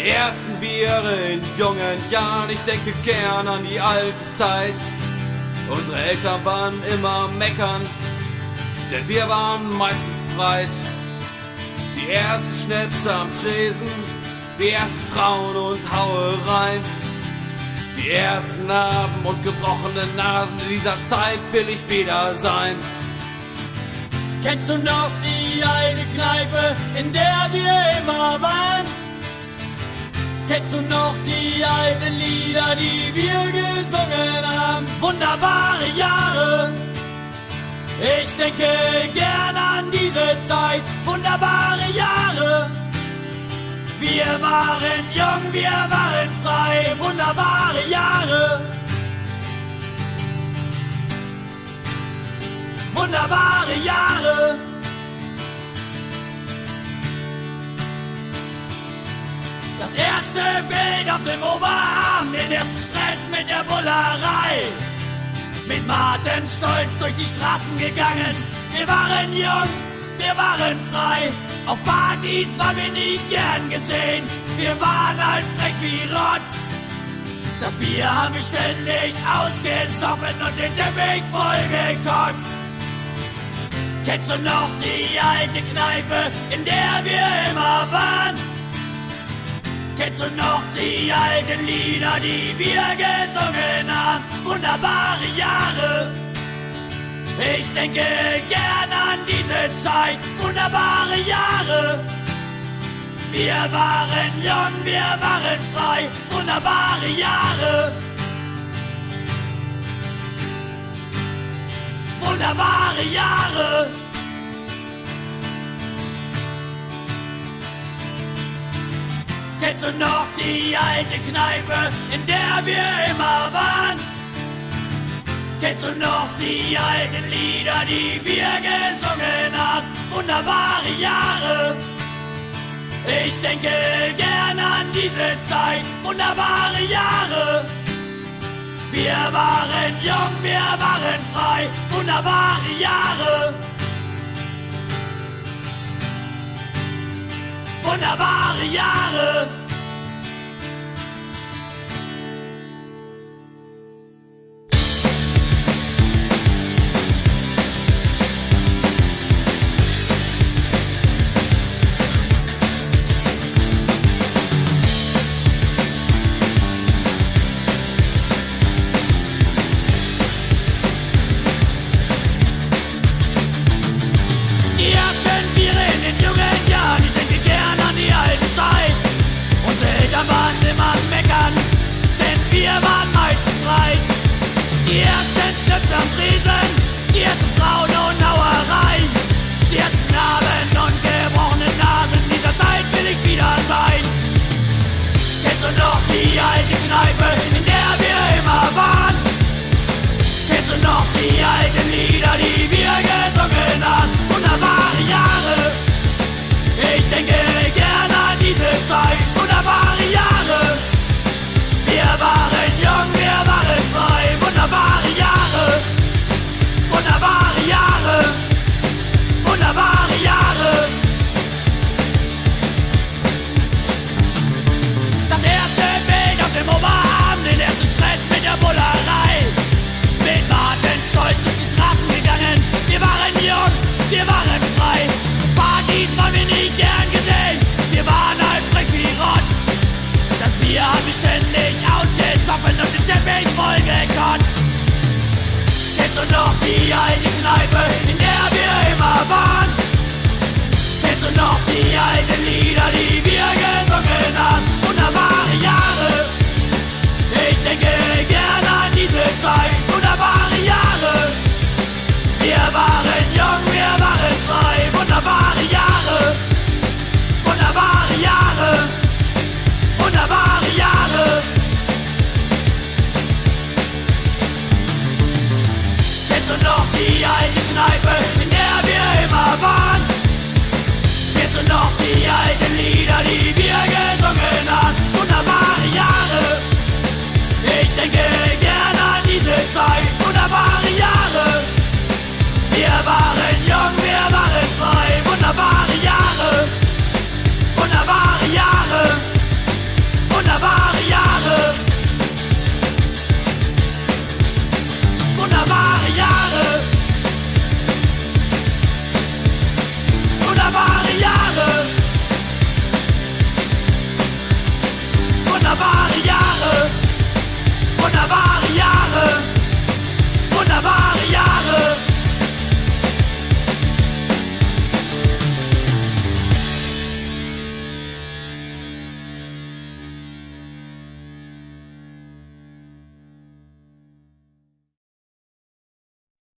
Die ersten Biere in jungen Jahren, ich denke gern an die alte Zeit. Unsere Eltern waren immer meckern, denn wir waren meistens breit. Die ersten Schnäpse am Tresen, die ersten Frauen und Hauereien. Die ersten Narben und gebrochene Nasen, in dieser Zeit will ich wieder sein. Kennst du noch die alte Kneipe, in der wir immer waren? Kennst du noch die alten Lieder, die wir gesungen haben? Wunderbare Jahre, ich denke gern an diese Zeit. Wunderbare Jahre, wir waren jung, wir waren frei. Wunderbare Jahre, wunderbare Jahre. Das erste Bild auf dem Oberarm, den ersten Stress mit der Bullerei. Mit Martin stolz durch die Straßen gegangen. Wir waren jung, wir waren frei. Auf Partys waren wir nie gern gesehen. Wir waren halt frech wie Rotz. Das Bier haben wir ständig ausgesoffen und den Teppich voll gekotzt. Kennst du noch die alte Kneipe, in der wir immer waren? Kennst du noch die alten Lieder, die wir gesungen haben? Wunderbare Jahre, ich denke gern an diese Zeit. Wunderbare Jahre, wir waren jung, wir waren frei. Wunderbare Jahre, wunderbare Jahre. Kennst du noch die alte Kneipe, in der wir immer waren? Kennst du noch die alten Lieder, die wir gesungen haben? Wunderbare Jahre, ich denke gern an diese Zeit. Wunderbare Jahre, wir waren jung, wir waren frei. Wunderbare Jahre, wunderbare Jahre. Die ersten Biere in den jungen Jahren, ich denke gern an die alte Zeit. Unsere Eltern waren immer meckern, denn wir waren meistens breit. Die ersten Schnips am Tresen, die ersten Frauen und Hauereien. Die ersten Narben und gebrochene Nasen, in dieser Zeit will ich wieder sein. Kennst du noch die alte Kneipe, in der wir immer waren? Kennst du noch die alten Lieder, die wir gesungen haben? Wunderbare Jahre, ich denke gern an diese Zeit. Wunderbare Jahre, wir waren jung, wir waren frei. Wunderbare Jahre, wunderbare Jahre, wunderbare Jahre. Das erste Bild auf dem Oberarm, den ersten Stress mit der Bullerei. Mit Martin stolz durch die Straßen gegangen. Wir waren jung, wir waren frei. Partys waren wir nie gern gesehen. Wir waren halt frech wie Rotz. Das Bier haben wir ständig ausgesoffen und den Teppich voll gekotzt. Kennst du noch die alte Kneipe, in der wir immer waren? Kennst du noch die alten Lieder, die wir gesungen haben? Wunderbare Jahre, ich denke gern an diese Zeit. Wunderbare Jahre, wir waren jung, wir waren frei. Wunderbare Jahre, wunderbare Jahre, wunderbare Jahre. Kennst du noch die alte Kneipe, in der wir immer waren? Kennst du noch die alten Lieder, die wir gesungen haben? Wunderbare Jahre, ich denke